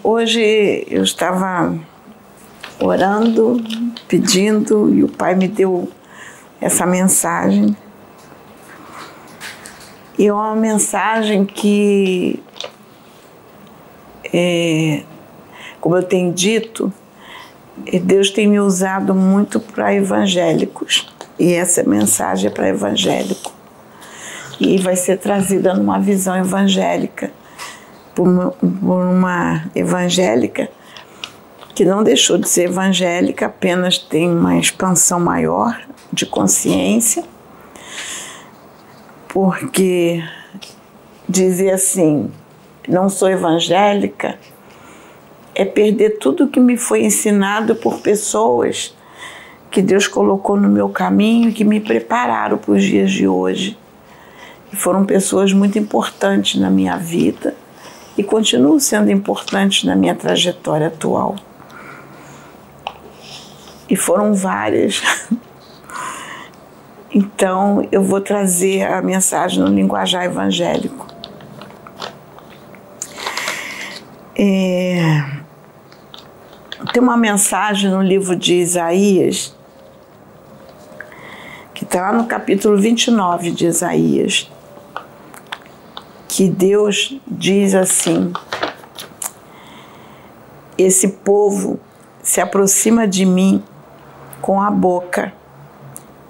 Hoje eu estava orando, pedindo, e o Pai me deu essa mensagem. E é uma mensagem que, como eu tenho dito, Deus tem me usado muito para evangélicos. E essa mensagem é para evangélico. E vai ser trazida numa visão evangélica, por uma evangélica que não deixou de ser evangélica, apenas tem uma expansão maior de consciência, porque dizer assim, não sou evangélica, é perder tudo que me foi ensinado por pessoas que Deus colocou no meu caminho e que me prepararam para os dias de hoje. E foram pessoas muito importantes na minha vida e continuam sendo importantes na minha trajetória atual. E foram várias. Então, eu vou trazer a mensagem no linguajar evangélico. Tem uma mensagem no livro de Isaías, que está lá no capítulo 29 de Isaías, que Deus diz assim: esse povo se aproxima de mim com a boca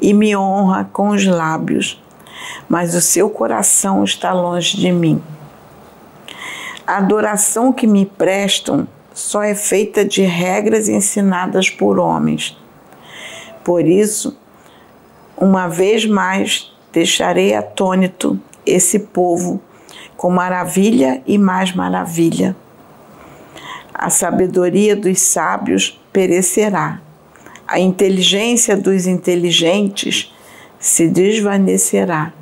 e me honra com os lábios, mas o seu coração está longe de mim. A adoração que me prestam só é feita de regras ensinadas por homens. Por isso, uma vez mais, deixarei atônito esse povo com maravilha e mais maravilha. A sabedoria dos sábios perecerá. A inteligência dos inteligentes se desvanecerá.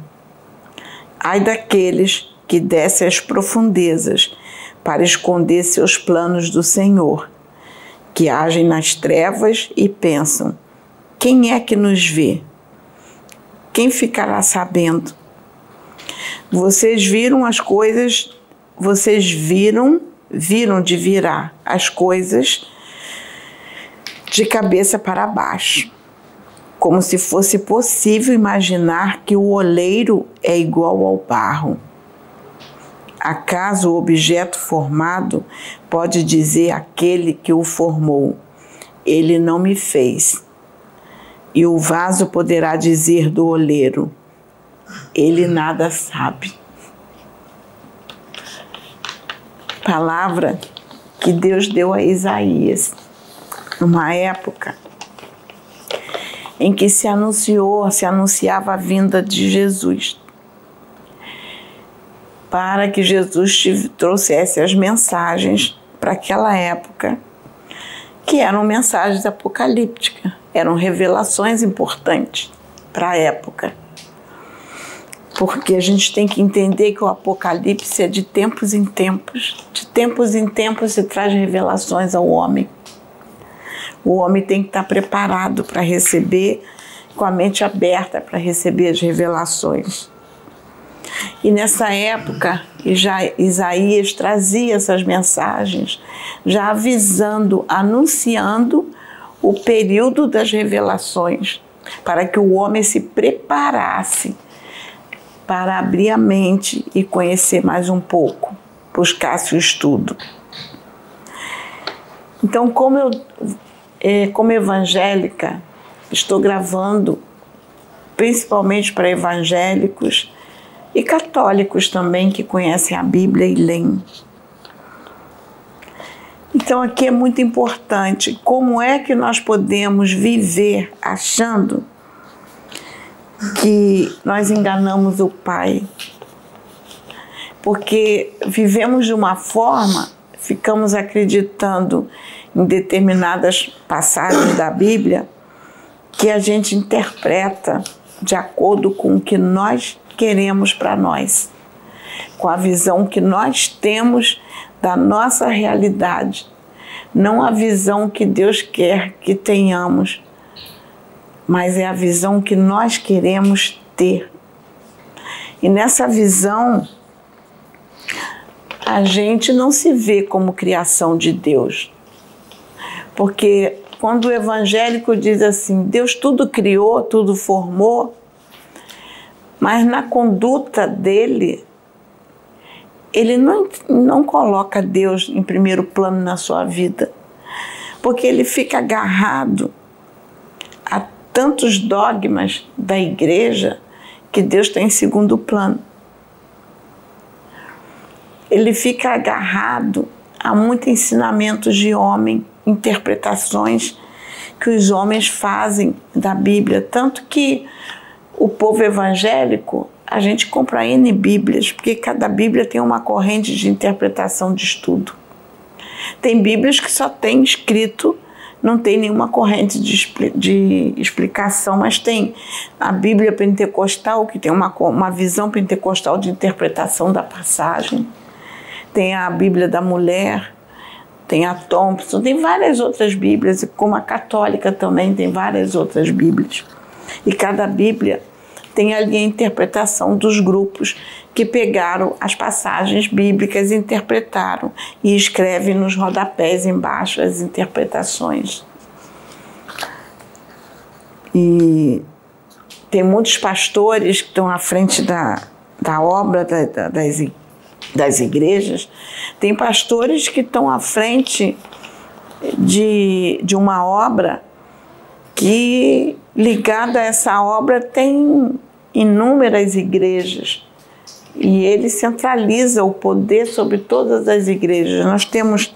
Ai daqueles que descem às profundezas para esconder seus planos do Senhor, que agem nas trevas e pensam: quem é que nos vê? Quem ficará sabendo? Vocês viram as coisas, vocês viram de virar as coisas de cabeça para baixo, como se fosse possível imaginar que o oleiro é igual ao barro. Acaso o objeto formado pode dizer àquele que o formou: ele não me fez? E o vaso poderá dizer do oleiro: ele nada sabe. Palavra que Deus deu a Isaías, numa época em que se anunciava a vinda de Jesus, para que Jesus trouxesse as mensagens para aquela época, que eram mensagens apocalípticas, eram revelações importantes para a época. Porque a gente tem que entender que o Apocalipse é de tempos em tempos. De tempos em tempos se traz revelações ao homem. O homem tem que estar preparado para receber, com a mente aberta para receber as revelações. E nessa época, já Isaías trazia essas mensagens, já avisando, anunciando o período das revelações, para que o homem se preparasse para abrir a mente e conhecer mais um pouco, buscasse o estudo. Então, como evangélica, estou gravando principalmente para evangélicos e católicos também que conhecem a Bíblia e leem. Então, aqui é muito importante como é que nós podemos viver achando que nós enganamos o Pai. Porque vivemos de uma forma, ficamos acreditando em determinadas passagens da Bíblia que a gente interpreta de acordo com o que nós queremos para nós, com a visão que nós temos da nossa realidade, não a visão que Deus quer que tenhamos, mas é a visão que nós queremos ter. E nessa visão, a gente não se vê como criação de Deus. Porque quando o evangélico diz assim, Deus tudo criou, tudo formou, mas na conduta dele, ele não coloca Deus em primeiro plano na sua vida, porque ele fica agarrado a tantos dogmas da igreja que Deus está em segundo plano. Ele fica agarrado a muitos ensinamentos de homem, interpretações que os homens fazem da Bíblia, tanto que o povo evangélico, a gente compra N Bíblias, porque cada Bíblia tem uma corrente de interpretação de estudo. Tem Bíblias que só tem escrito, não tem nenhuma corrente de explicação, mas tem a Bíblia pentecostal, que tem uma visão pentecostal de interpretação da passagem. Tem a Bíblia da Mulher, tem a Thompson, tem várias outras Bíblias, como a católica também tem várias outras Bíblias. E cada Bíblia tem ali a interpretação dos grupos que pegaram as passagens bíblicas, interpretaram e escrevem nos rodapés embaixo as interpretações. E tem muitos pastores que estão à frente da obra das igrejas. Tem pastores que estão à frente de uma obra que, ligada a essa obra, tem inúmeras igrejas. E ele centraliza o poder sobre todas as igrejas. Nós temos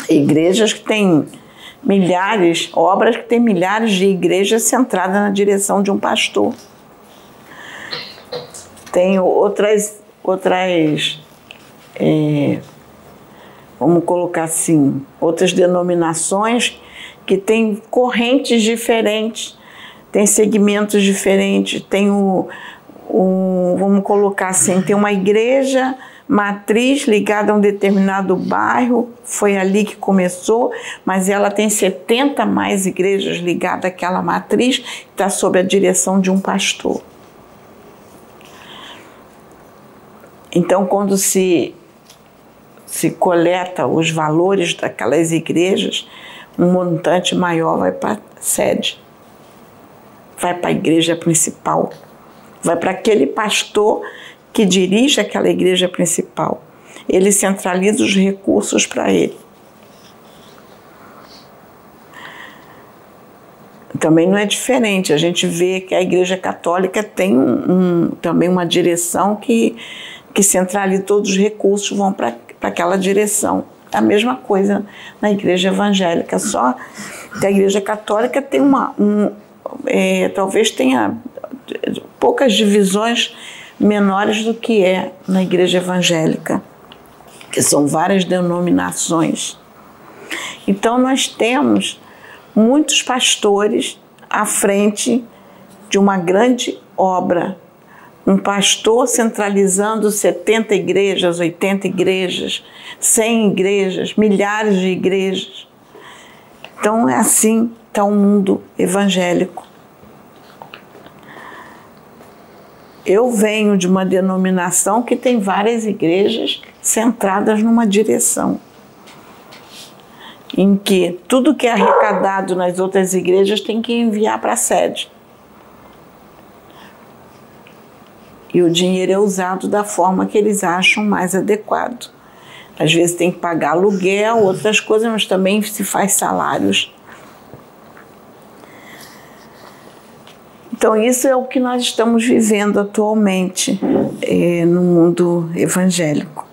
igrejas que têm milhares, obras que têm milhares de igrejas centradas na direção de um pastor. Tem outras vamos colocar assim, outras denominações que têm correntes diferentes, têm segmentos diferentes, tem vamos colocar assim, tem uma igreja matriz ligada a um determinado bairro, foi ali que começou, mas ela tem 70 mais igrejas ligadas àquela matriz, que está sob a direção de um pastor. Então, quando se coleta os valores daquelas igrejas, um montante maior vai para a sede, vai para a igreja principal, vai para aquele pastor que dirige aquela igreja principal. Ele centraliza os recursos para ele. Também não é diferente, a gente vê que a Igreja Católica tem também uma direção que centraliza todos os recursos, vão para aquela direção. É a mesma coisa na Igreja Evangélica, só que a Igreja Católica tem talvez tenha poucas divisões menores do que é na Igreja Evangélica, que são várias denominações. Então nós temos muitos pastores à frente de uma grande obra. Um pastor centralizando 70 igrejas, 80 igrejas, 100 igrejas, milhares de igrejas. Então é assim que está o mundo evangélico. Eu venho de uma denominação que tem várias igrejas centradas numa direção, em que tudo que é arrecadado nas outras igrejas tem que enviar para a sede. E o dinheiro é usado da forma que eles acham mais adequado. Às vezes tem que pagar aluguel, outras coisas, mas também se faz salários. Então isso é o que nós estamos vivendo atualmente no mundo evangélico.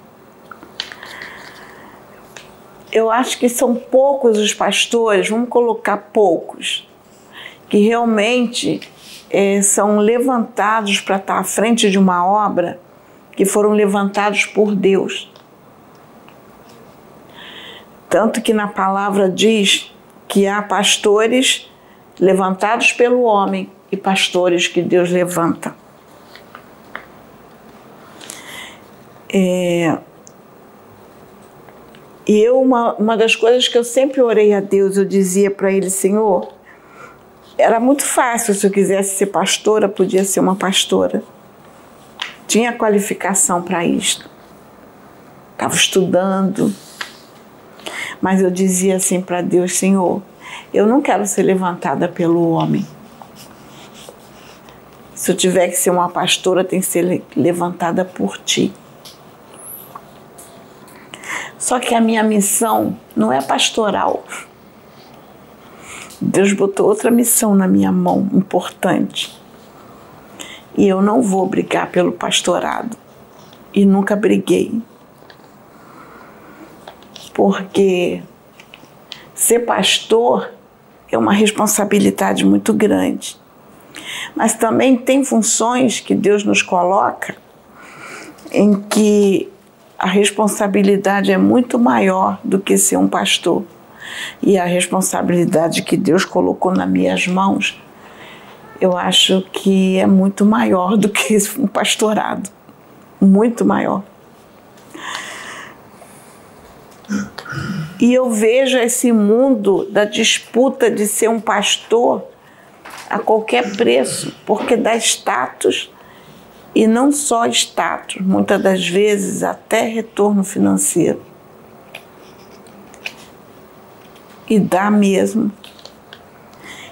Eu acho que são poucos os pastores, vamos colocar poucos, que realmente são levantados para estar à frente de uma obra, que foram levantados por Deus. Tanto que na palavra diz que há pastores levantados pelo homem e pastores que Deus levanta. E uma das coisas que eu sempre orei a Deus, eu dizia para Ele: Senhor, era muito fácil, se eu quisesse ser pastora, podia ser uma pastora. Tinha qualificação para isto. estava estudando. Mas eu dizia assim para Deus: Senhor, eu não quero ser levantada pelo homem. Se eu tiver que ser uma pastora, tem que ser levantada por Ti. Só que a minha missão não é pastoral. Deus botou outra missão na minha mão, importante. E eu não vou brigar pelo pastorado. E nunca briguei. Porque ser pastor é uma responsabilidade muito grande. Mas também tem funções que Deus nos coloca em que a responsabilidade é muito maior do que ser um pastor. E a responsabilidade que Deus colocou nas minhas mãos, eu acho que é muito maior do que um pastorado. Muito maior. E eu vejo esse mundo da disputa de ser um pastor a qualquer preço, porque dá status, e não só status, muitas das vezes até retorno financeiro. E dá mesmo.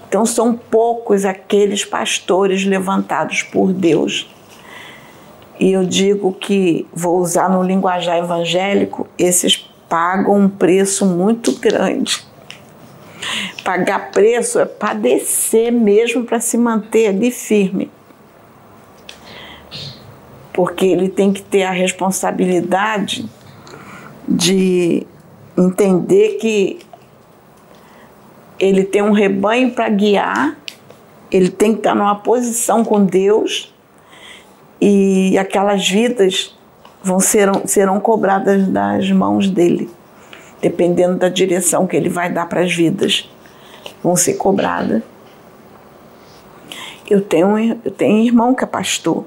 Então são poucos aqueles pastores levantados por Deus. E eu digo que, vou usar no linguajar evangélico, esses pagam um preço muito grande. Pagar preço é padecer mesmo para se manter ali firme. Porque ele tem que ter a responsabilidade de entender que ele tem um rebanho para guiar, ele tem que estar numa posição com Deus, e aquelas vidas serão cobradas das mãos dele, dependendo da direção que ele vai dar para as vidas, vão ser cobradas. Eu tenho um irmão que é pastor,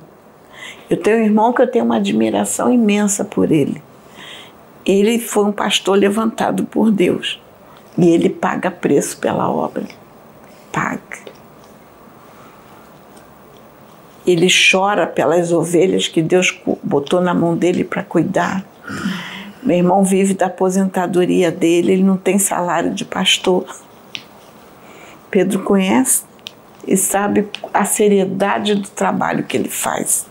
eu tenho um irmão que eu tenho uma admiração imensa por ele. Ele foi um pastor levantado por Deus, e ele paga preço pela obra, paga. Ele chora pelas ovelhas que Deus botou na mão dele para cuidar. Meu irmão vive da aposentadoria dele, ele não tem salário de pastor. Pedro conhece e sabe a seriedade do trabalho que ele faz.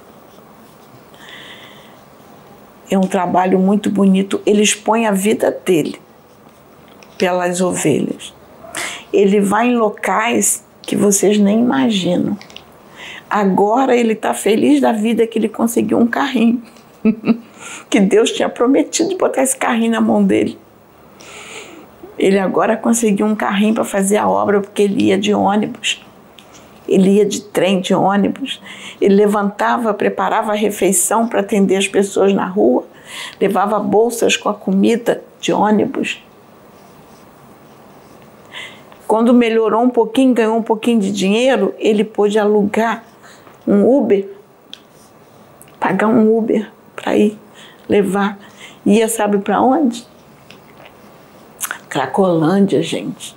É um trabalho muito bonito, ele expõe a vida dele pelas ovelhas. Ele vai em locais que vocês nem imaginam. Agora ele está feliz da vida que ele conseguiu um carrinho. Que Deus tinha prometido de botar esse carrinho na mão dele. Ele agora conseguiu um carrinho para fazer a obra, porque ele ia de ônibus. Ele ia de trem, de ônibus. Ele levantava, preparava a refeição para atender as pessoas na rua. Levava bolsas com a comida de ônibus. Quando melhorou um pouquinho, ganhou um pouquinho de dinheiro, ele pôde alugar um Uber, pagar um Uber para ir levar. Ia, sabe para onde? Cracolândia, gente.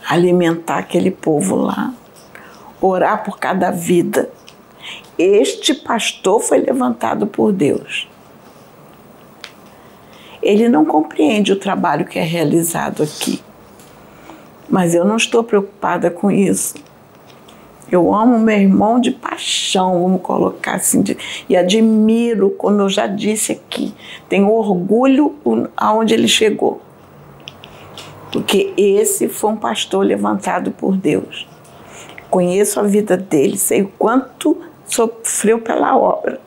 Alimentar aquele povo lá. Orar por cada vida. Este pastor foi levantado por Deus. Ele não compreende o trabalho que é realizado aqui. Mas eu não estou preocupada com isso. Eu amo meu irmão de paixão, vamos colocar assim, e admiro, como eu já disse aqui, tenho orgulho aonde ele chegou. Porque esse foi um pastor levantado por Deus. Conheço a vida dele, sei o quanto sofreu pela obra.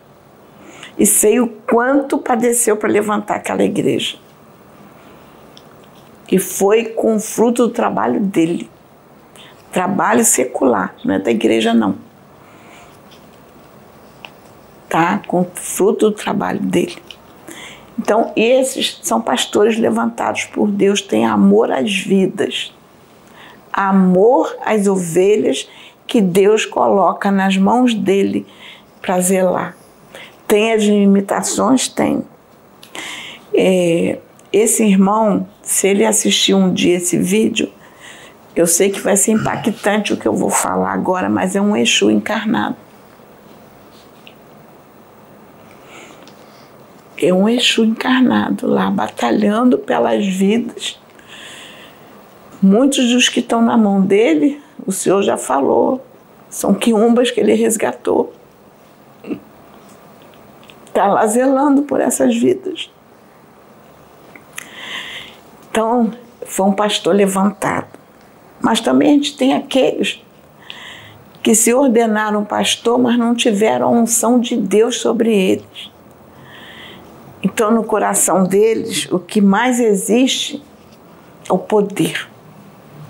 E sei o quanto padeceu para levantar aquela igreja. E foi com o fruto do trabalho dele. Trabalho secular, não é da igreja não. Tá? Com o fruto do trabalho dele. Então, esses são pastores levantados por Deus, têm amor às vidas. Amor às ovelhas que Deus coloca nas mãos dele para zelar. Tem as limitações? Tem. Esse irmão, se ele assistir um dia esse vídeo, eu sei que vai ser impactante o que eu vou falar agora, mas é um Exu encarnado. É um Exu encarnado lá, batalhando pelas vidas. Muitos dos que estão na mão dele, o Senhor já falou, são quiumbas que ele resgatou. Está lá zelando por essas vidas. Então, foi um pastor levantado. Mas também a gente tem aqueles que se ordenaram pastor, mas não tiveram a unção de Deus sobre eles. Então, no coração deles, o que mais existe é o poder.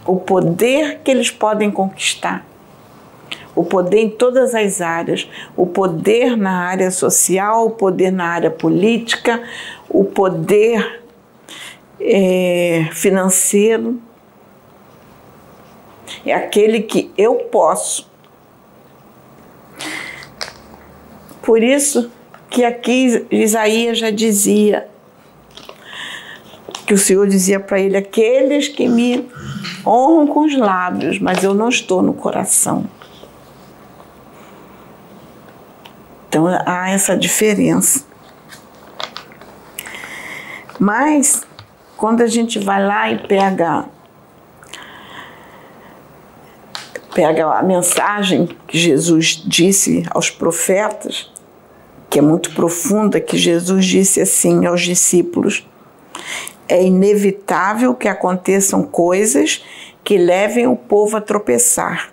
O poder que eles podem conquistar. O poder em todas as áreas. O poder na área social, o poder na área política, o poder financeiro. É aquele que eu posso. Por isso que aqui Isaías já dizia, que o Senhor dizia para ele, aqueles que me honram com os lábios, mas eu não estou no coração. Então há essa diferença. Mas quando a gente vai lá e pega a mensagem que Jesus disse aos profetas, que é muito profunda, que Jesus disse assim aos discípulos: é inevitável que aconteçam coisas que levem o povo a tropeçar,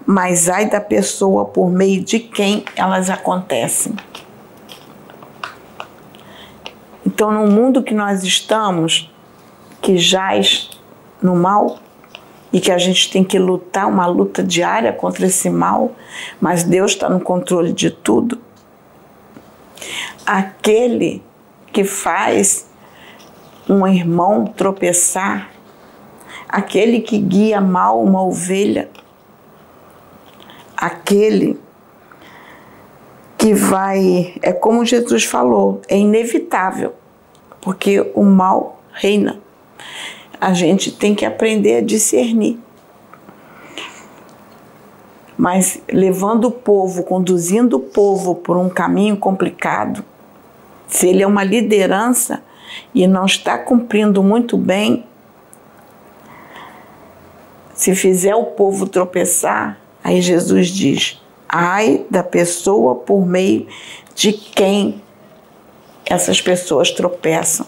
mas ai da pessoa por meio de quem elas acontecem. Então, no mundo que nós estamos, que jaz no mal, e que a gente tem que lutar, uma luta diária contra esse mal, mas Deus está no controle de tudo. Aquele que faz um irmão tropeçar, aquele que guia mal uma ovelha, aquele que vai, é como Jesus falou, é inevitável, porque o mal reina. A gente tem que aprender a discernir. Mas levando o povo, conduzindo o povo por um caminho complicado, se ele é uma liderança e não está cumprindo muito bem, se fizer o povo tropeçar, aí Jesus diz, ai da pessoa por meio de quem essas pessoas tropeçam.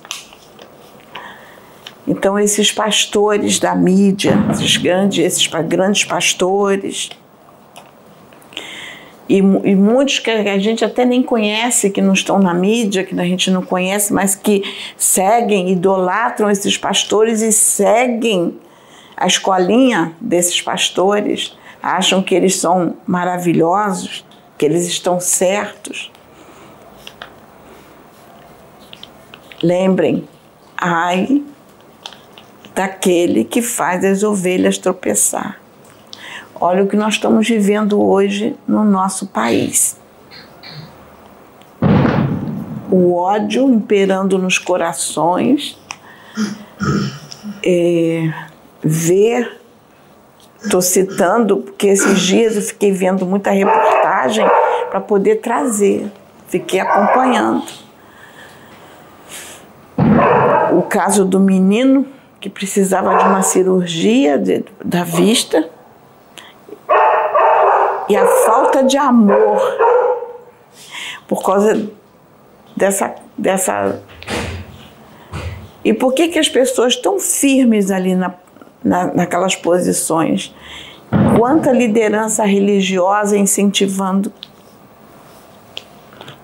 Então, esses pastores da mídia, esses grandes pastores, e muitos que a gente até nem conhece, que não estão na mídia, que a gente não conhece, mas que seguem, idolatram esses pastores e seguem a escolinha desses pastores, acham que eles são maravilhosos, que eles estão certos. Lembrem, ai daquele que faz as ovelhas tropeçar. Olha o que nós estamos vivendo hoje no nosso país. O ódio imperando nos corações, estou citando, porque esses dias eu fiquei vendo muita reportagem para poder trazer, fiquei acompanhando. O caso do menino que precisava de uma cirurgia da vista, e a falta de amor por causa dessa... E por que as pessoas estão firmes ali naquelas posições? Quanta liderança religiosa incentivando.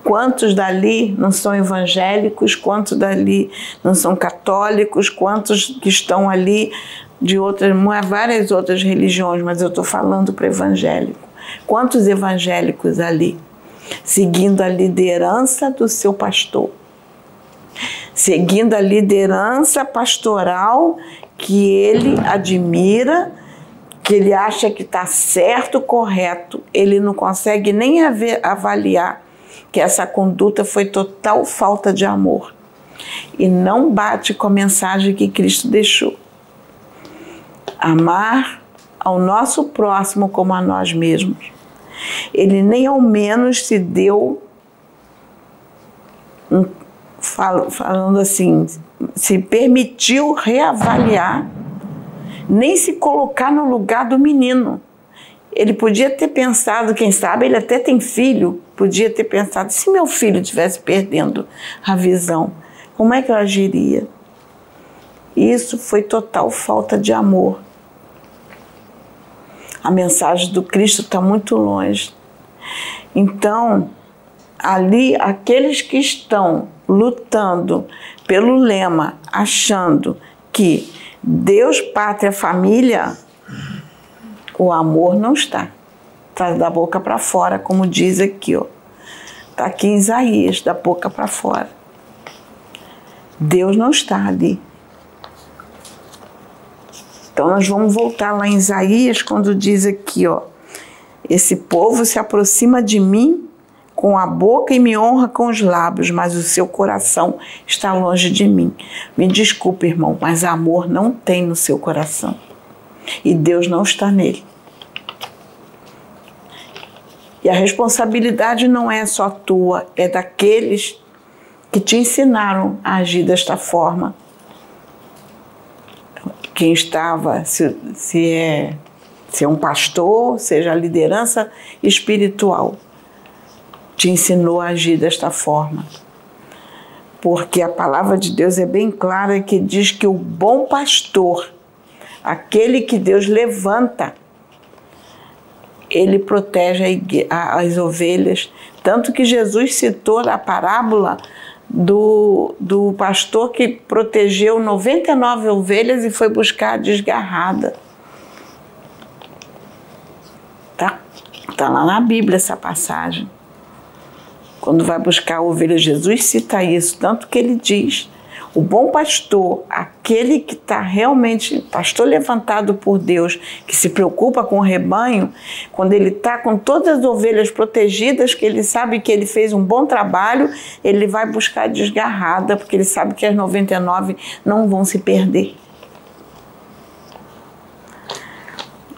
Quantos dali não são evangélicos, quantos dali não são católicos, quantos que estão ali de várias outras religiões, mas eu estou falando para evangélico. Quantos evangélicos ali, seguindo a liderança do seu pastor, seguindo a liderança pastoral que ele admira, que ele acha que está certo, correto, ele não consegue nem avaliar que essa conduta foi total falta de amor e não bate com a mensagem que Cristo deixou. Amar ao nosso próximo como a nós mesmos. Ele nem ao menos se deu falando assim, se permitiu reavaliar, nem se colocar no lugar do menino. Ele podia ter pensado, quem sabe, ele até tem filho, podia ter pensado, se meu filho estivesse perdendo a visão, como é que eu agiria? Isso foi total falta de amor. A mensagem do Cristo está muito longe. Então, ali, aqueles que estão lutando pelo lema, achando que Deus, pátria, família, o amor não está. Está da boca para fora, como diz aqui, ó. Está aqui em Isaías, da boca para fora. Deus não está ali. Então nós vamos voltar lá em Isaías, quando diz aqui, ó, esse povo se aproxima de mim com a boca e me honra com os lábios, mas o seu coração está longe de mim. Me desculpe, irmão, mas amor não tem no seu coração. E Deus não está nele. E a responsabilidade não é só tua, é daqueles que te ensinaram a agir desta forma. Quem estava, se é um pastor, seja a liderança espiritual, te ensinou a agir desta forma. Porque a palavra de Deus é bem clara que diz que o bom pastor, aquele que Deus levanta, ele protege as ovelhas. Tanto que Jesus citou a parábola do pastor que protegeu 99 ovelhas e foi buscar a desgarrada. Tá lá na Bíblia essa passagem. Quando vai buscar a ovelha, Jesus cita isso, tanto que ele diz, o bom pastor, aquele que está realmente, pastor levantado por Deus, que se preocupa com o rebanho, quando ele está com todas as ovelhas protegidas, que ele sabe que ele fez um bom trabalho, ele vai buscar a desgarrada, porque ele sabe que as 99 não vão se perder.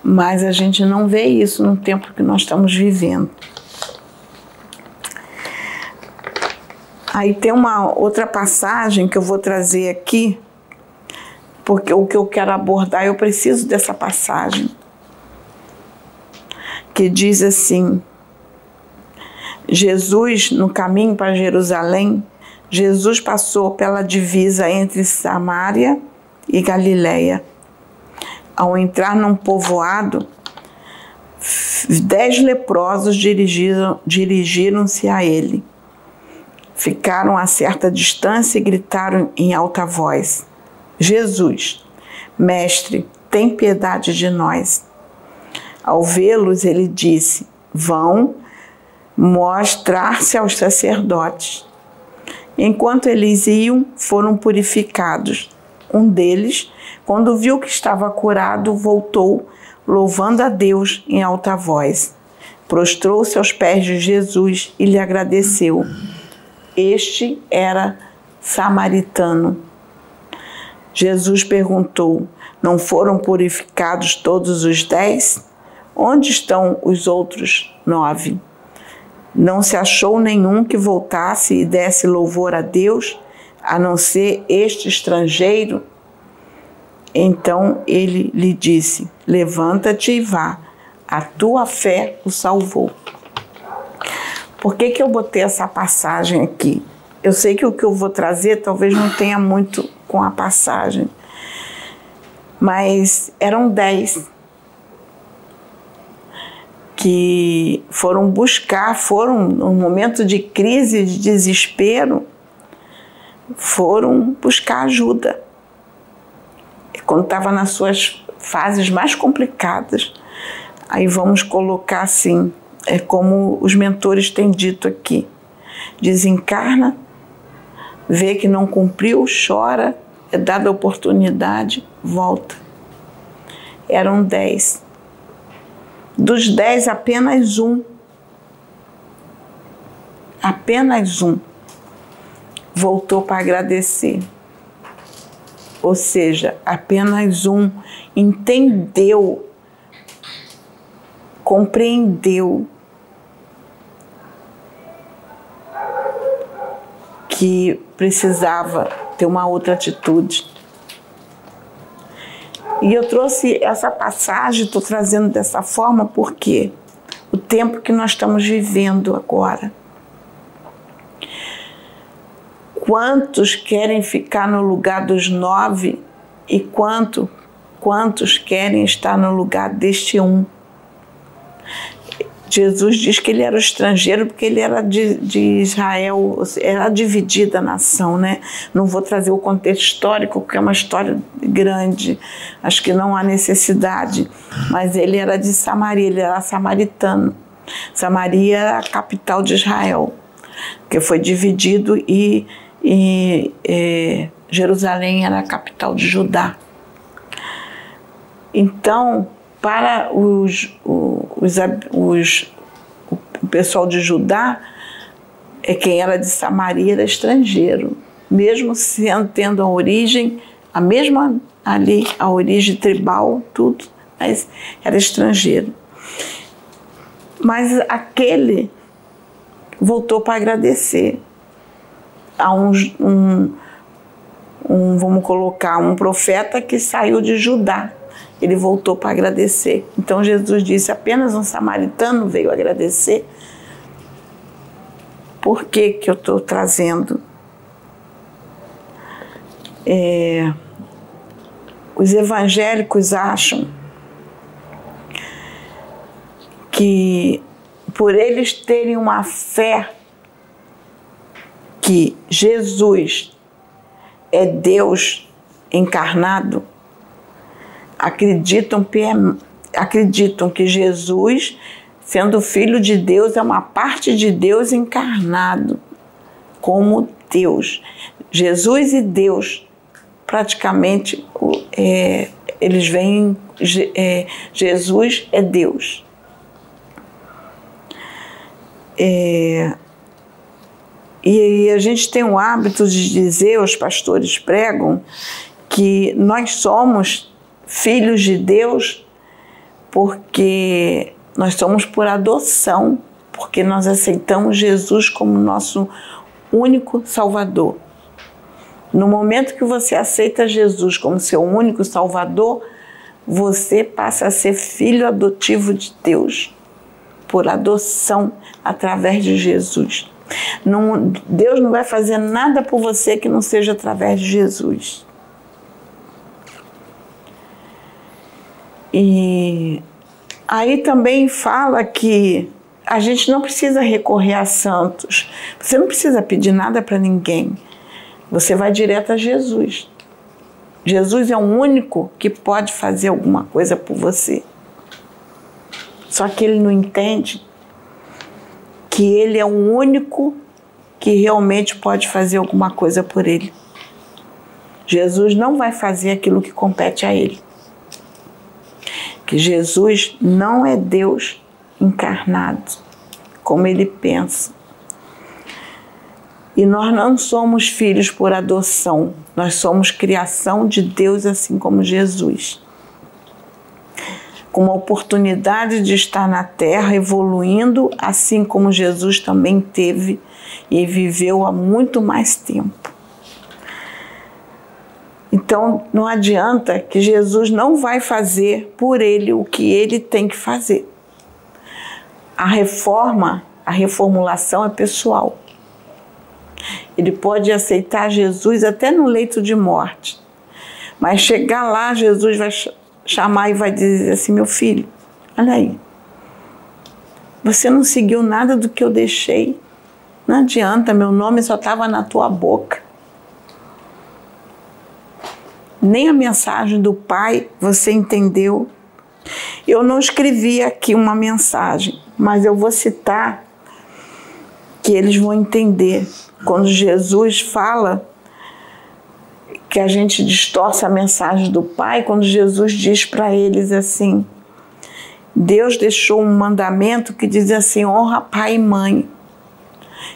Mas a gente não vê isso no tempo que nós estamos vivendo. Aí tem uma outra passagem que eu vou trazer aqui, porque o que eu quero abordar, eu preciso dessa passagem, que diz assim, Jesus, no caminho para Jerusalém, Jesus passou pela divisa entre Samaria e Galileia. Ao entrar num povoado, 10 leprosos dirigiram-se a ele. Ficaram a certa distância e gritaram em alta voz, Jesus, mestre, tem piedade de nós. Ao vê-los, ele disse, vão mostrar-se aos sacerdotes. Enquanto eles iam, foram purificados. Um deles, quando viu que estava curado, voltou, louvando a Deus em alta voz. Prostrou-se aos pés de Jesus e lhe agradeceu. Este era samaritano. Jesus perguntou, não foram purificados todos os 10? Onde estão os outros 9? Não se achou nenhum que voltasse e desse louvor a Deus, a não ser este estrangeiro? Então ele lhe disse, levanta-te e vá, a tua fé o salvou. Por que eu botei essa passagem aqui? Eu sei que o que eu vou trazer talvez não tenha muito com a passagem, mas eram 10 que foram buscar, num momento de crise, de desespero, foram buscar ajuda. E quando estava nas suas fases mais complicadas, aí vamos colocar assim, é como os mentores têm dito aqui, desencarna, vê que não cumpriu, chora, é dada a oportunidade, volta. Eram 10. Dos 10, apenas um voltou para agradecer. Ou seja, apenas um entendeu, compreendeu que precisava ter uma outra atitude. E eu trouxe essa passagem, estou trazendo dessa forma porque o tempo que nós estamos vivendo agora. Quantos querem ficar no lugar dos 9 e quantos querem estar no lugar deste um? Jesus diz que ele era o estrangeiro porque ele era de Israel, era dividida a nação, né? Não vou trazer o contexto histórico, porque é uma história grande, acho que não há necessidade, mas ele era de Samaria, ele era samaritano. Samaria era a capital de Israel, que foi dividido e Jerusalém era a capital de Judá. Então, para o pessoal de Judá, quem era de Samaria era estrangeiro, mesmo tendo a origem, a mesma ali, a origem tribal, tudo, mas era estrangeiro. Mas aquele voltou para agradecer a vamos colocar, um profeta que saiu de Judá. Ele voltou para agradecer. Então Jesus disse, apenas um samaritano veio agradecer. Por que eu estou trazendo? Os evangélicos acham que por eles terem uma fé que Jesus é Deus encarnado, acreditam que Jesus, sendo filho de Deus, é uma parte de Deus encarnado como Deus. Jesus e Deus, praticamente, eles veem, Jesus é Deus. E a gente tem o hábito de dizer, os pastores pregam, que nós somos filhos de Deus porque nós somos por adoção, porque nós aceitamos Jesus como nosso único Salvador. No momento que você aceita Jesus como seu único Salvador, você passa a ser filho adotivo de Deus, por adoção através de Jesus. Deus não vai fazer nada por você que não seja através de Jesus. E aí também fala que a gente não precisa recorrer a santos. Você não precisa pedir nada para ninguém. Você vai direto a Jesus. Jesus é o único que pode fazer alguma coisa por você. Só que ele não entende que ele é o único que realmente pode fazer alguma coisa por ele. Jesus não vai fazer aquilo que compete a ele. Que Jesus não é Deus encarnado, como ele pensa. E nós não somos filhos por adoção, nós somos criação de Deus, assim como Jesus. Com uma oportunidade de estar na terra evoluindo, assim como Jesus também teve e viveu há muito mais tempo. Então, não adianta que Jesus não vai fazer por ele o que ele tem que fazer. A reformulação é pessoal. Ele pode aceitar Jesus até no leito de morte. Mas chegar lá, Jesus vai chamar e vai dizer assim, meu filho, olha aí, você não seguiu nada do que eu deixei. Não adianta, meu nome só estava na tua boca. Nem a mensagem do Pai você entendeu. Eu não escrevi aqui uma mensagem, mas eu vou citar que eles vão entender. Quando Jesus fala que a gente distorce a mensagem do Pai, quando Jesus diz para eles assim, Deus deixou um mandamento que diz assim, honra pai e mãe.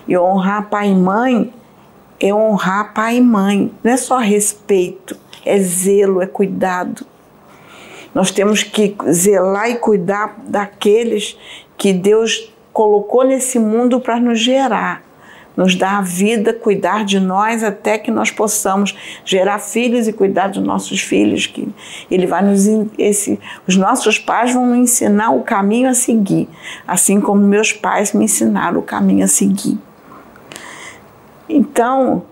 E honrar pai e mãe é honrar pai e mãe. Não é só respeito, é zelo, é cuidado. Nós temos que zelar e cuidar daqueles que Deus colocou nesse mundo para nos gerar, nos dar a vida, cuidar de nós até que nós possamos gerar filhos e cuidar dos nossos filhos, que Ele vai os nossos pais vão nos ensinar o caminho a seguir, assim como meus pais me ensinaram o caminho a seguir. Então,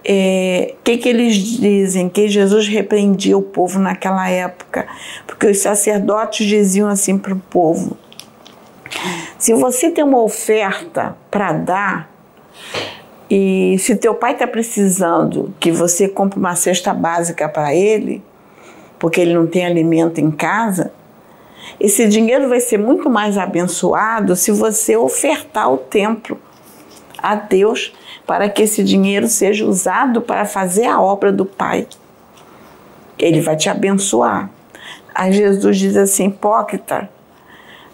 que eles dizem? Que Jesus repreendia o povo naquela época, porque os sacerdotes diziam assim para o povo: se você tem uma oferta para dar, e se teu pai está precisando que você compre uma cesta básica para ele, porque ele não tem alimento em casa, esse dinheiro vai ser muito mais abençoado se você ofertar o templo a Deus, para que esse dinheiro seja usado para fazer a obra do Pai. Ele vai te abençoar. Aí Jesus diz assim: hipócrita,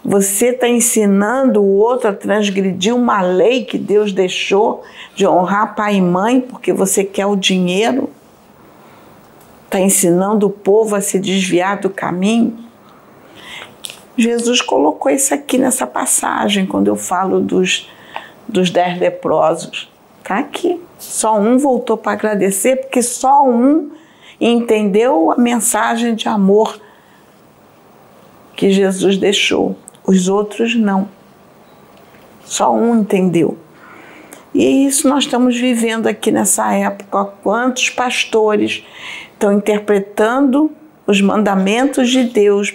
você está ensinando o outro a transgredir uma lei que Deus deixou de honrar pai e mãe porque você quer o dinheiro? Está ensinando o povo a se desviar do caminho? Jesus colocou isso aqui nessa passagem, quando eu falo dos 10 leprosos. Está aqui. Só um voltou para agradecer, porque só um entendeu a mensagem de amor que Jesus deixou. Os outros não. Só um entendeu. E é isso nós estamos vivendo aqui nessa época. Quantos pastores estão interpretando os mandamentos de Deus,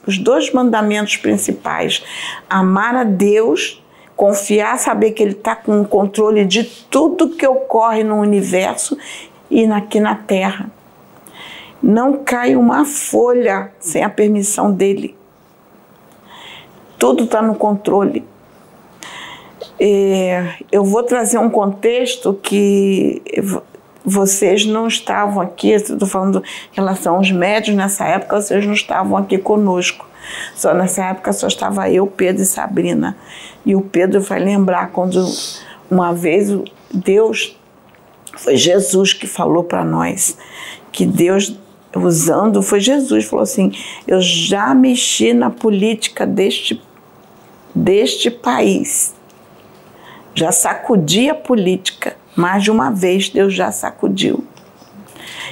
os 2 mandamentos principais: amar a Deus, confiar, saber que Ele está com o controle de tudo que ocorre no universo e aqui na Terra. Não cai uma folha sem a permissão dEle. Tudo está no controle. Eu vou trazer um contexto que vocês não estavam aqui, estou falando em relação aos médios, nessa época vocês não estavam aqui conosco. Só nessa época só estava eu, Pedro e Sabrina. E o Pedro vai lembrar quando uma vez foi Jesus que falou para nós, que Deus, usando, foi Jesus, falou assim: eu já mexi na política deste país, já sacudi a política, mais de uma vez Deus já sacudiu.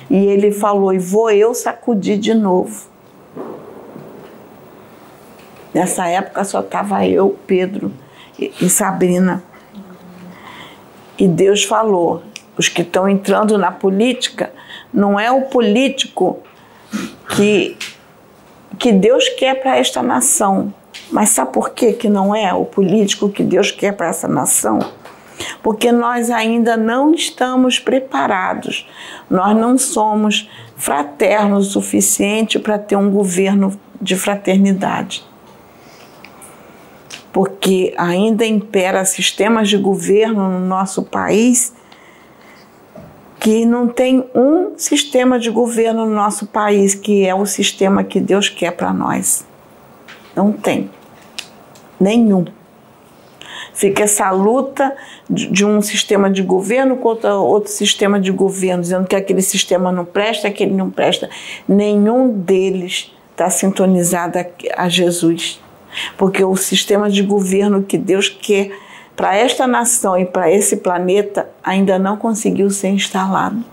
E Ele falou: e vou eu sacudir de novo. Nessa época só estava eu, Pedro e Sabrina. E Deus falou: os que estão entrando na política, não é o político que Deus quer para esta nação. Mas sabe por que não é o político que Deus quer para essa nação? Porque nós ainda não estamos preparados. Nós não somos fraternos o suficiente para ter um governo de fraternidade. Porque ainda impera sistemas de governo no nosso país que não tem um sistema de governo no nosso país que é o sistema que Deus quer para nós. Não tem. Nenhum. Fica essa luta de um sistema de governo contra outro sistema de governo, dizendo que aquele sistema não presta, aquele não presta. Nenhum deles está sintonizado a Jesus. Porque o sistema de governo que Deus quer para esta nação e para esse planeta ainda não conseguiu ser instalado.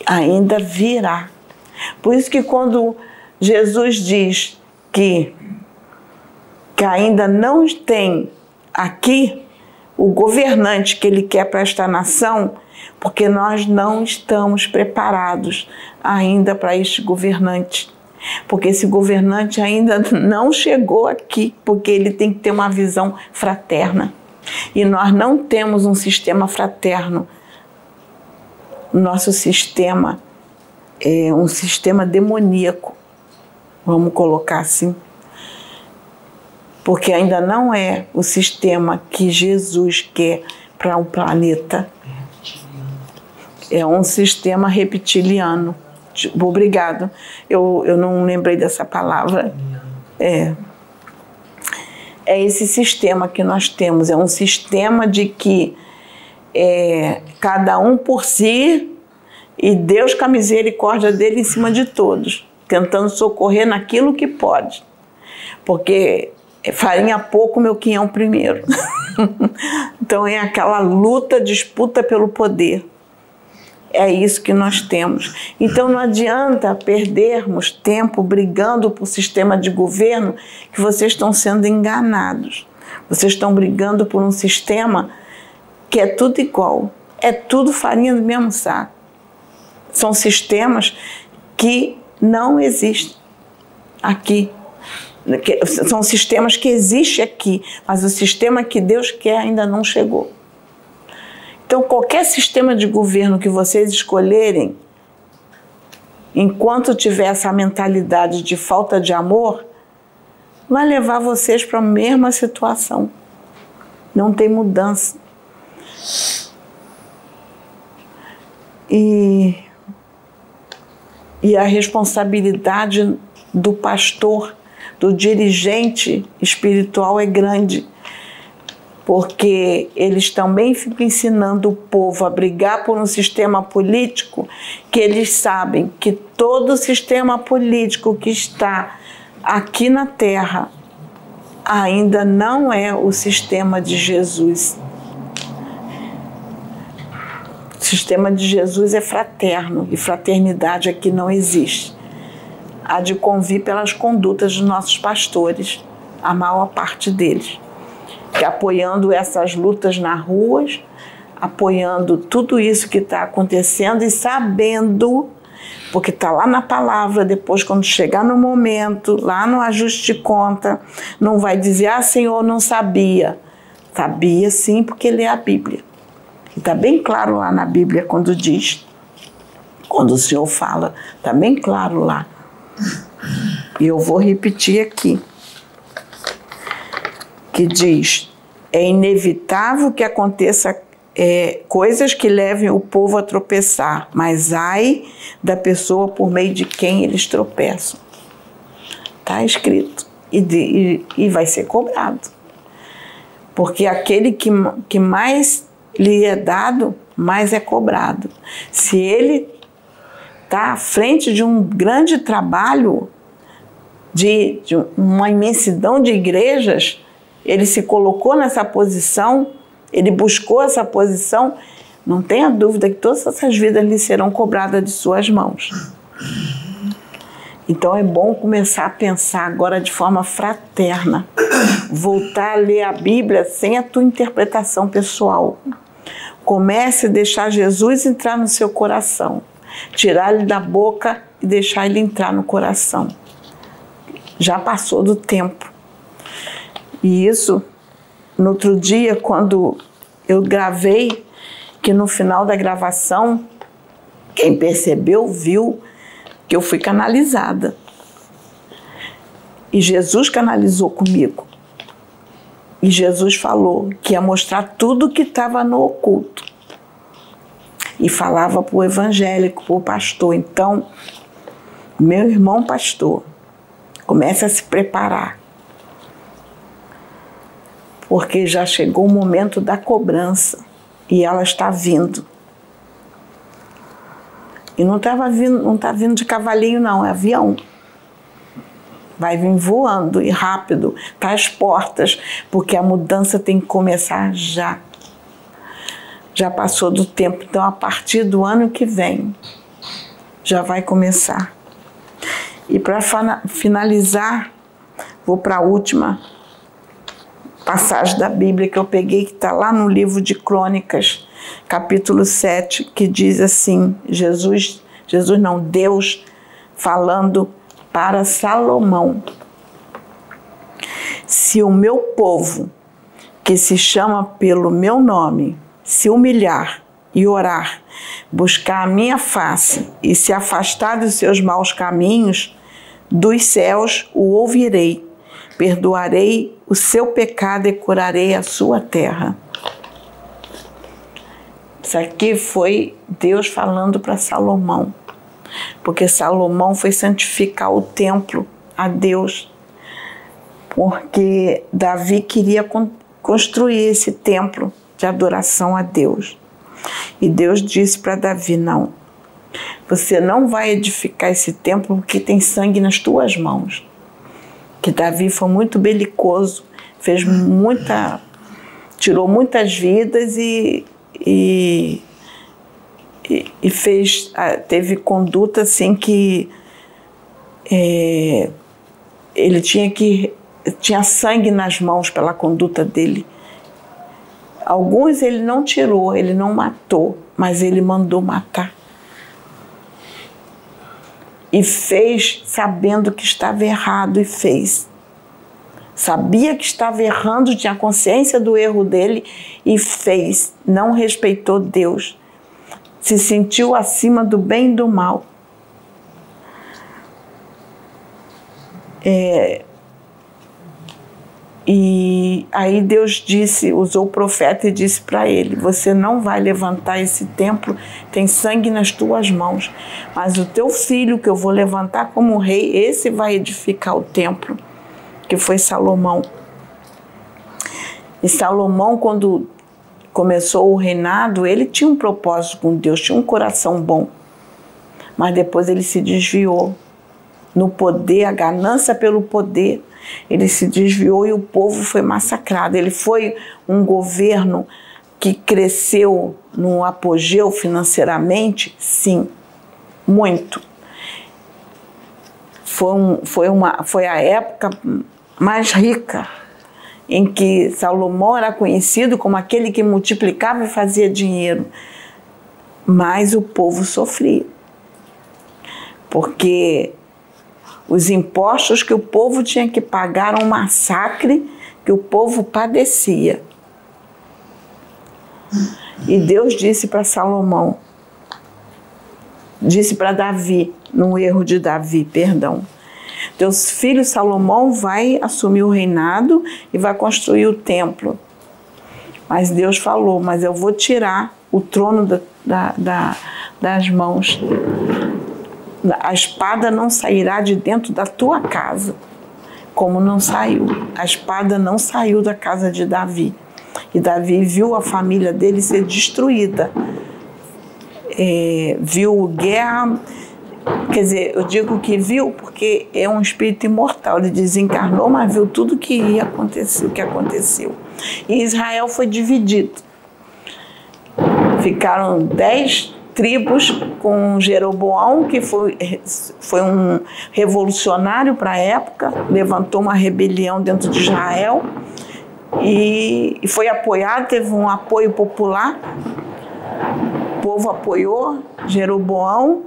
Ainda virá. Por isso que quando Jesus diz que ainda não tem aqui o governante que Ele quer para esta nação, porque nós não estamos preparados ainda para este governante. Porque esse governante ainda não chegou aqui, porque ele tem que ter uma visão fraterna. E nós não temos um sistema fraterno. Nosso sistema é um sistema demoníaco, vamos colocar assim. Porque ainda não é o sistema que Jesus quer para o planeta. É um sistema reptiliano. Obrigado. Eu não lembrei dessa palavra. É esse sistema que nós temos. É um sistema de que cada um por si e Deus com a misericórdia dele em cima de todos, tentando socorrer naquilo que pode. Porque farinha pouco, meu quinhão primeiro. Então é aquela luta, disputa pelo poder. É isso que nós temos. Então não adianta perdermos tempo brigando por sistema de governo, que vocês estão sendo enganados. Vocês estão brigando por um sistema que é tudo igual. É tudo farinha do mesmo saco. São sistemas que não existem aqui. São sistemas que existem aqui, mas o sistema que Deus quer ainda não chegou. Então, qualquer sistema de governo que vocês escolherem, enquanto tiver essa mentalidade de falta de amor, vai levar vocês para a mesma situação. Não tem mudança. E a responsabilidade do pastor, do dirigente espiritual é grande, porque eles também ficam ensinando o povo a brigar por um sistema político que eles sabem que todo sistema político que está aqui na Terra ainda não é o sistema de Jesus. O sistema de Jesus é fraterno, e fraternidade aqui não existe. Há de convir pelas condutas dos nossos pastores, a maior parte deles, que apoiando essas lutas nas ruas, apoiando tudo isso que está acontecendo e sabendo, porque está lá na palavra, depois quando chegar no momento, lá no ajuste de conta, não vai dizer, ah, Senhor, não sabia. Sabia sim, porque lê a Bíblia. E está bem claro lá na Bíblia quando diz, quando o Senhor fala, está bem claro lá. E eu vou repetir aqui, que diz, é inevitável que aconteça coisas que levem o povo a tropeçar, mas ai da pessoa por meio de quem eles tropeçam. Está escrito. E vai ser cobrado. Porque aquele que mais lhe é dado, mais é cobrado. Se ele está à frente de um grande trabalho, de uma imensidão de igrejas, ele se colocou nessa posição, ele buscou essa posição, não tenha dúvida que todas essas vidas lhe serão cobradas de suas mãos. Então é bom começar a pensar agora de forma fraterna, voltar a ler a Bíblia sem a tua interpretação pessoal. Comece a deixar Jesus entrar no seu coração, tirar ele da boca e deixar ele entrar no coração. Já passou do tempo. E isso, no outro dia, quando eu gravei, que no final da gravação, quem percebeu, viu que eu fui canalizada. E Jesus canalizou comigo. E Jesus falou que ia mostrar tudo o que estava no oculto. E falava para o evangélico, para o pastor. Então, meu irmão pastor, comece a se preparar. Porque já chegou o momento da cobrança. E ela está vindo. E não está vindo de cavalinho, não, é avião. Vai vir voando e rápido, está às portas, porque a mudança tem que começar já. Já passou do tempo, então a partir do ano que vem, já vai começar. E para finalizar, vou para a última passagem da Bíblia que eu peguei, que está lá no livro de Crônicas, capítulo 7, que diz assim, Deus falando para Salomão. Se o meu povo, que se chama pelo meu nome, se humilhar e orar, buscar a minha face e se afastar dos seus maus caminhos, dos céus o ouvirei, perdoarei o seu pecado e curarei a sua terra. Isso aqui foi Deus falando para Salomão, porque Salomão foi santificar o templo a Deus, porque Davi queria construir esse templo de adoração a Deus. E Deus disse para Davi, não, você não vai edificar esse templo porque tem sangue nas tuas mãos. que Davi foi muito belicoso, tirou muitas vidas e teve conduta assim que ele tinha sangue nas mãos pela conduta dele. Alguns ele não tirou, ele não matou, mas ele mandou matar. E fez sabendo que estava errado e fez. Sabia que estava errando, tinha consciência do erro dele e fez. Não respeitou Deus. Se sentiu acima do bem e do mal. E aí Deus usou o profeta e disse para ele: você não vai levantar esse templo, tem sangue nas tuas mãos, mas o teu filho que eu vou levantar como rei, esse vai edificar o templo, que foi Salomão. E Salomão, quando começou o reinado, ele tinha um propósito com Deus, tinha um coração bom, mas depois ele se desviou no poder, a ganância pelo poder. Ele se desviou e o povo foi massacrado. Ele foi um governo que cresceu no apogeu financeiramente? Sim, muito. Foi a época mais rica, em que Salomão era conhecido como aquele que multiplicava e fazia dinheiro. Mas o povo sofria, porque os impostos que o povo tinha que pagar eram um massacre que o povo padecia. E Deus disse para Salomão, disse para Davi, no erro de Davi, perdão, teu filho Salomão vai assumir o reinado e vai construir o templo. Mas Deus falou, mas eu vou tirar o trono das mãos. A espada não sairá de dentro da tua casa, como não saiu. A espada não saiu da casa de Davi. E Davi viu a família dele ser destruída. Viu guerra, quer dizer, eu digo que viu porque é um espírito imortal. Ele desencarnou, mas viu tudo o que aconteceu. E Israel foi dividido. Ficaram 10 tribos com Jeroboão, que foi um revolucionário para a época, levantou uma rebelião dentro de Israel e foi apoiado, teve um apoio popular, o povo apoiou Jeroboão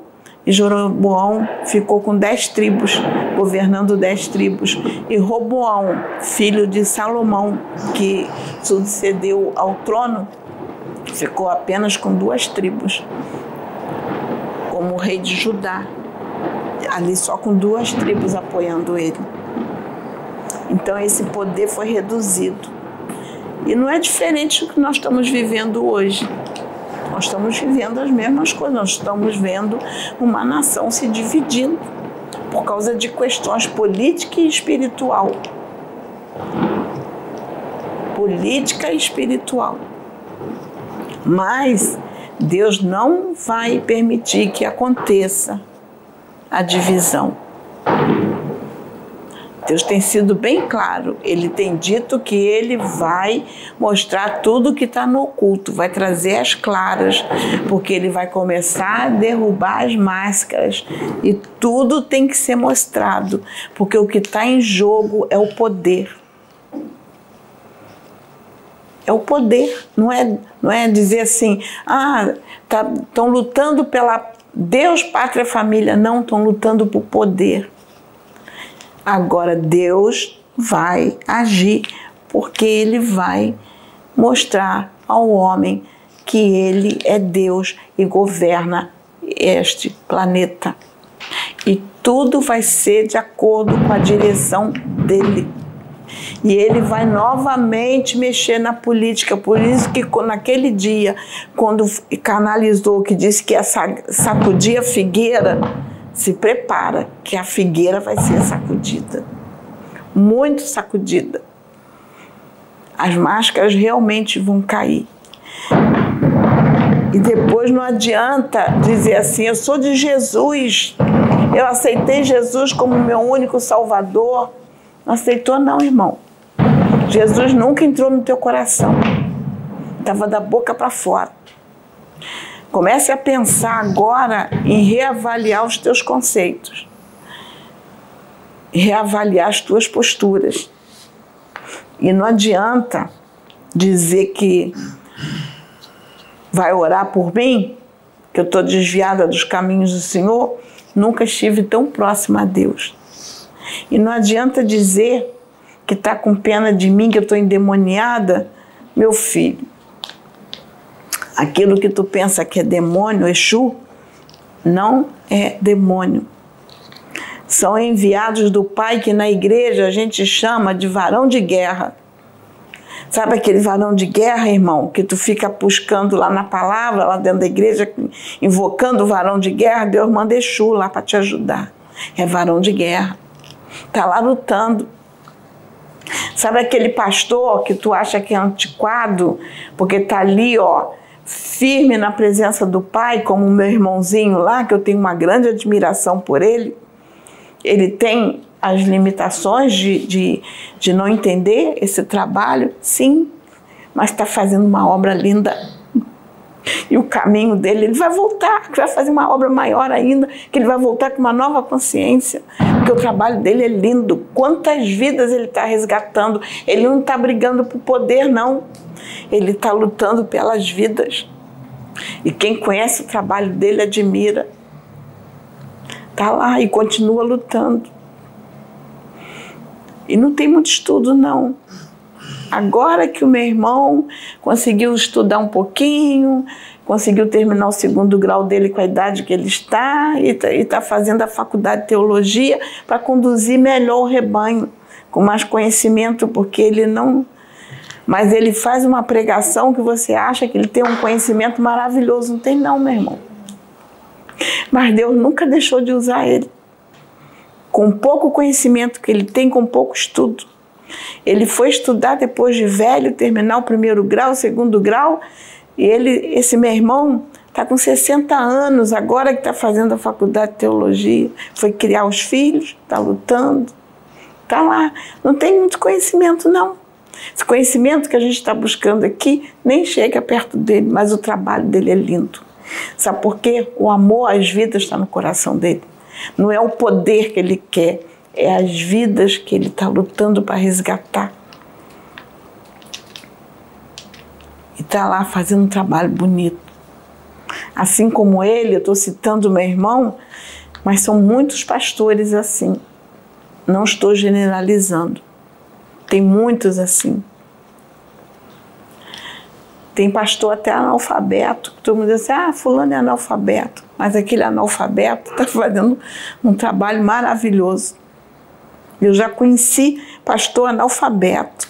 e Jeroboão ficou com 10 tribos, governando 10 tribos. E Roboão, filho de Salomão, que sucedeu ao trono, ficou apenas com 2 tribos, como rei de Judá, ali só com 2 tribos apoiando ele. Então esse poder foi reduzido. E não é diferente do que nós estamos vivendo hoje. Nós estamos vivendo as mesmas coisas, nós estamos vendo uma nação se dividindo por causa de questões política e espiritual. Política e espiritual. Mas Deus não vai permitir que aconteça a divisão. Deus tem sido bem claro. Ele tem dito que Ele vai mostrar tudo que está no oculto, vai trazer as claras, porque Ele vai começar a derrubar as máscaras e tudo tem que ser mostrado, porque o que está em jogo é o poder. É o poder, não é dizer assim, estão lutando pela Deus, pátria, família. Não, estão lutando por poder. Agora Deus vai agir, porque Ele vai mostrar ao homem que Ele é Deus e governa este planeta. E tudo vai ser de acordo com a direção dEle. E Ele vai novamente mexer na política. Por isso que naquele dia, quando canalizou, que disse que ia sacudir a figueira, se prepara, que a figueira vai ser sacudida. Muito sacudida. As máscaras realmente vão cair. E depois não adianta dizer assim, eu sou de Jesus, eu aceitei Jesus como meu único Salvador. Não aceitou não, irmão. Jesus nunca entrou no teu coração. Estava da boca para fora. Comece a pensar agora em reavaliar os teus conceitos. Reavaliar as tuas posturas. E não adianta dizer que vai orar por mim, que eu estou desviada dos caminhos do Senhor. Nunca estive tão próxima a Deus. E não adianta dizer que está com pena de mim, que eu estou endemoniada. Meu filho, aquilo que tu pensa que é demônio, Exu, não é demônio. São enviados do Pai que na igreja a gente chama de varão de guerra. Sabe aquele varão de guerra, irmão, que tu fica buscando lá na palavra, lá dentro da igreja, invocando o varão de guerra? Deus manda Exu lá para te ajudar. É varão de guerra. Está lá lutando. Sabe aquele pastor que tu acha que é antiquado, porque está ali, ó, firme na presença do Pai, como o meu irmãozinho lá, que eu tenho uma grande admiração por ele. Ele tem as limitações de não entender esse trabalho, sim, mas está fazendo uma obra linda. E o caminho dele, ele vai voltar, vai fazer uma obra maior ainda, que ele vai voltar com uma nova consciência, porque o trabalho dele é lindo. Quantas vidas ele está resgatando. Ele não está brigando por poder, não. Ele está lutando pelas vidas. E quem conhece o trabalho dele admira. Está lá e continua lutando. E não tem muito estudo, não. Agora que o meu irmão conseguiu estudar um pouquinho, conseguiu terminar o 2º grau dele com a idade que ele está, e está fazendo a faculdade de teologia para conduzir melhor o rebanho, com mais conhecimento, porque ele não... Mas ele faz uma pregação que você acha que ele tem um conhecimento maravilhoso. Não tem não, meu irmão. Mas Deus nunca deixou de usar ele. Com pouco conhecimento que ele tem, com pouco estudo. Ele foi estudar depois de velho, terminar o 1º grau, o 2º grau, e esse meu irmão está com 60 anos, agora que está fazendo a faculdade de teologia, foi criar os filhos, está lutando, está lá. Não tem muito conhecimento, não. Esse conhecimento que a gente está buscando aqui nem chega perto dele, mas o trabalho dele é lindo. Sabe por quê? O amor às vidas está no coração dele. Não é o poder que ele quer, é as vidas que ele está lutando para resgatar. E está lá fazendo um trabalho bonito. Assim como ele, eu estou citando o meu irmão, mas são muitos pastores assim. Não estou generalizando. Tem muitos assim. Tem pastor até analfabeto, que todo mundo diz assim, fulano é analfabeto. Mas aquele analfabeto está fazendo um trabalho maravilhoso. Eu já conheci pastor analfabeto.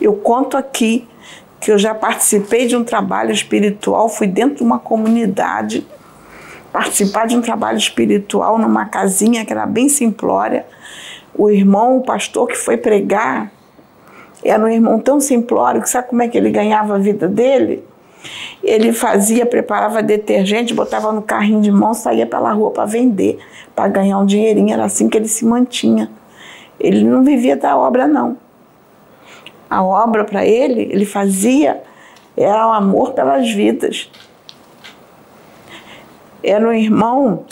Eu conto aqui que eu já participei de um trabalho espiritual, fui dentro de uma comunidade, participar de um trabalho espiritual numa casinha que era bem simplória. O irmão, o pastor que foi pregar, era um irmão tão simplório que sabe como é que ele ganhava a vida dele? Ele preparava detergente, botava no carrinho de mão, saía pela rua para vender, para ganhar um dinheirinho. Era assim que ele se mantinha. Ele não vivia da obra, não. A obra para ele fazia, era o amor pelas vidas. Era um irmão,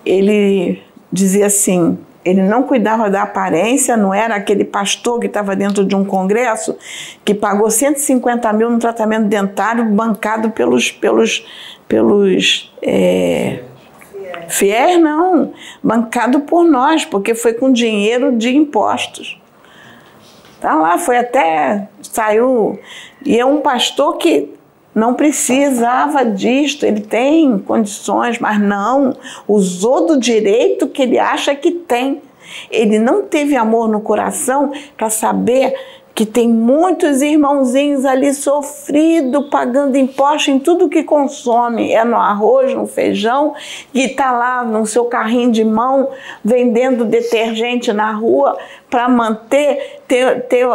ele dizia assim, ele não cuidava da aparência, não era aquele pastor que estava dentro de um congresso que pagou 150 mil no tratamento dentário bancado pelos fiéis, não, bancado por nós, porque foi com dinheiro de impostos. Tá lá, saiu, e é um pastor que não precisava disto, ele tem condições, mas não, usou do direito que ele acha que tem. Ele não teve amor no coração para saber que tem muitos irmãozinhos ali sofridos, pagando imposto em tudo que consome, é no arroz, no feijão, que está lá no seu carrinho de mão, vendendo detergente na rua, para manter, ter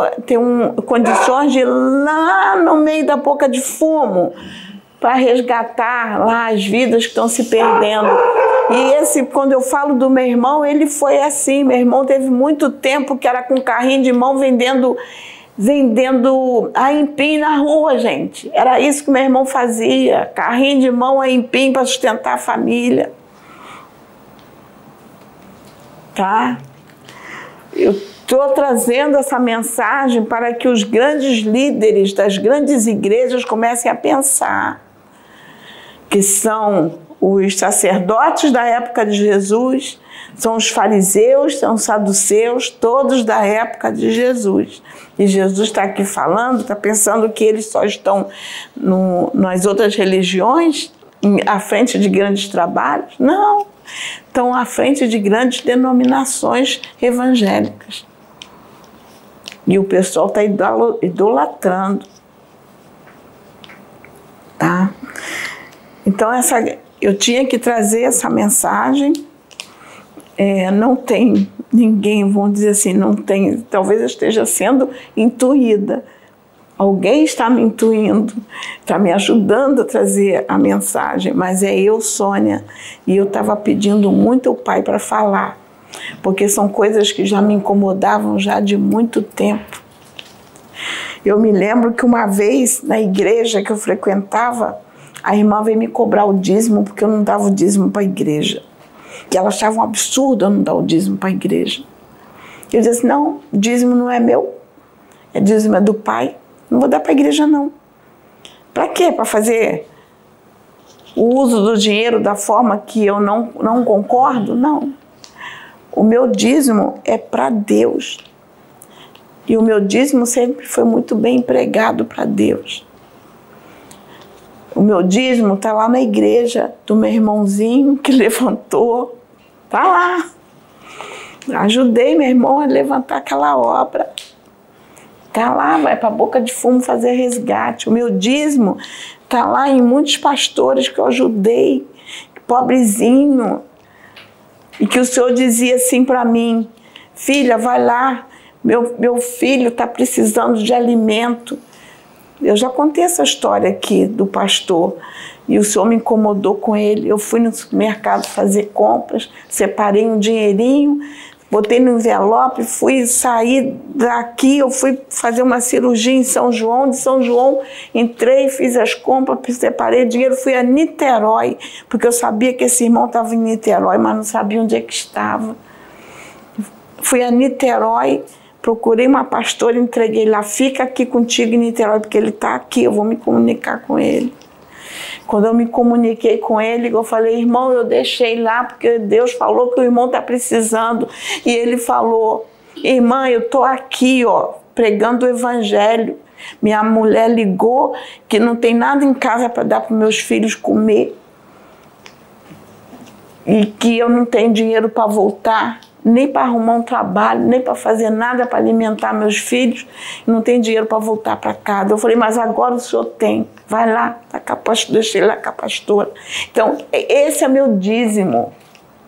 condições de ir lá no meio da boca de fumo, para resgatar lá as vidas que estão se perdendo. E quando eu falo do meu irmão, ele foi assim. Meu irmão teve muito tempo que era com carrinho de mão vendendo aipim na rua, gente. Era isso que meu irmão fazia. Carrinho de mão, aipim para sustentar a família. Tá? Eu estou trazendo essa mensagem para que os grandes líderes das grandes igrejas comecem a pensar, que são os sacerdotes da época de Jesus, são os fariseus, são os saduceus, todos da época de Jesus. E Jesus está aqui falando, está pensando que eles só estão nas outras religiões, à frente de grandes trabalhos? Não, estão à frente de grandes denominações evangélicas. E o pessoal está idolatrando. Tá? Então, eu tinha que trazer essa mensagem. Não tem ninguém, vamos dizer assim, não tem, talvez eu esteja sendo intuída. Alguém está me intuindo, está me ajudando a trazer a mensagem, mas é eu, Sônia, e eu estava pedindo muito ao Pai para falar, porque são coisas que já me incomodavam já de muito tempo. Eu me lembro que uma vez, na igreja que eu frequentava, a irmã veio me cobrar o dízimo, porque eu não dava o dízimo para a igreja. E ela achava um absurdo eu não dar o dízimo para a igreja. Eu disse, não, o dízimo não é meu, o dízimo é do Pai, não vou dar para a igreja não. Para quê? Para fazer o uso do dinheiro da forma que eu não concordo? Não. O meu dízimo é para Deus. E o meu dízimo sempre foi muito bem empregado para Deus. O meu dízimo está lá na igreja do meu irmãozinho que levantou. Está lá. Ajudei meu irmão a levantar aquela obra. Está lá, vai para a Boca de Fumo fazer resgate. O meu dízimo está lá em muitos pastores que eu ajudei, pobrezinho. E que o Senhor dizia assim para mim, filha, vai lá, meu filho está precisando de alimento. Eu já contei essa história aqui do pastor e o Senhor me incomodou com ele. Eu fui no supermercado fazer compras, separei um dinheirinho, botei no envelope, fui sair daqui, eu fui fazer uma cirurgia em São João, de São João entrei, fiz as compras, separei dinheiro, fui a Niterói, porque eu sabia que esse irmão estava em Niterói, mas não sabia onde é que estava. Fui a Niterói, procurei uma pastora, entreguei lá, fica aqui contigo em Niterói, porque ele está aqui, eu vou me comunicar com ele. Quando eu me comuniquei com ele, eu falei, irmão, eu deixei lá, porque Deus falou que o irmão está precisando. E ele falou, irmã, eu estou aqui, ó, pregando o evangelho. Minha mulher ligou que não tem nada em casa para dar para meus filhos comer. E que eu não tenho dinheiro para voltar, nem para arrumar um trabalho, nem para fazer nada para alimentar meus filhos, não tem dinheiro para voltar para casa. Eu falei, mas agora o senhor tem, vai lá, deixei lá com a pastora. Então, esse é meu dízimo,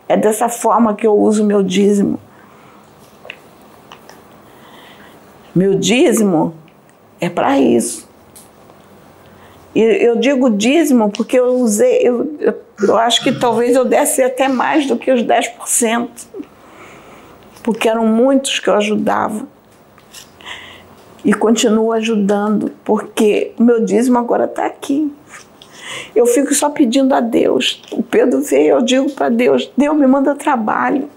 é dessa forma que eu uso meu dízimo. Meu dízimo é para isso. E eu digo dízimo porque eu usei, eu acho que talvez eu desse até mais do que os 10%. Porque eram muitos que eu ajudava. E continuo ajudando, porque o meu dízimo agora está aqui. Eu fico só pedindo a Deus. O Pedro veio, eu digo para Deus, Deus me manda trabalho.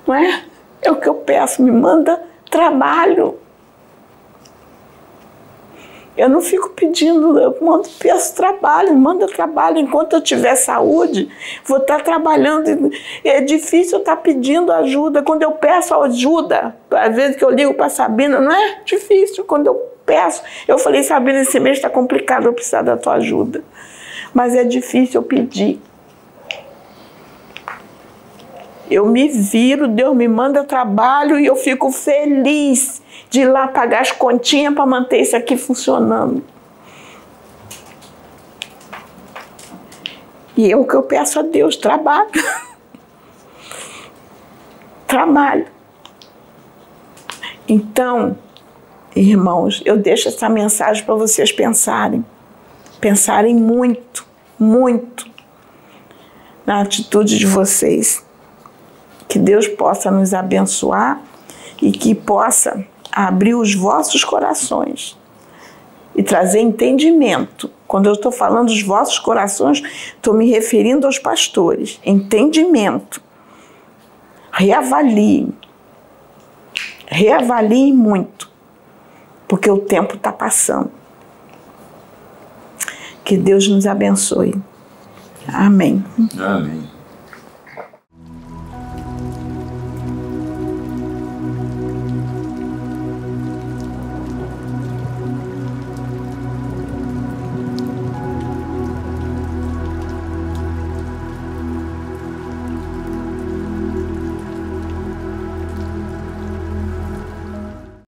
Não é? É o que eu peço, me manda trabalho. Eu não fico pedindo, eu peço trabalho, manda trabalho. Enquanto eu tiver saúde, vou estar trabalhando. É difícil eu estar pedindo ajuda. Quando eu peço ajuda, às vezes que eu ligo para a Sabina, não é difícil. Quando eu peço, eu falei, Sabina, esse mês está complicado, eu preciso da tua ajuda. Mas é difícil eu pedir. Eu me viro, Deus me manda trabalho e eu fico feliz de ir lá pagar as continhas para manter isso aqui funcionando. E é o que eu peço a Deus, trabalho. Trabalho. Então, irmãos, eu deixo essa mensagem para vocês pensarem. Pensarem muito, muito. na atitude de vocês. Que Deus possa nos abençoar e que possa abrir os vossos corações e trazer entendimento. Quando eu estou falando dos vossos corações, estou me referindo aos pastores. Entendimento. Reavaliem. Reavaliem muito, porque o tempo está passando. Que Deus nos abençoe. Amém. Amém.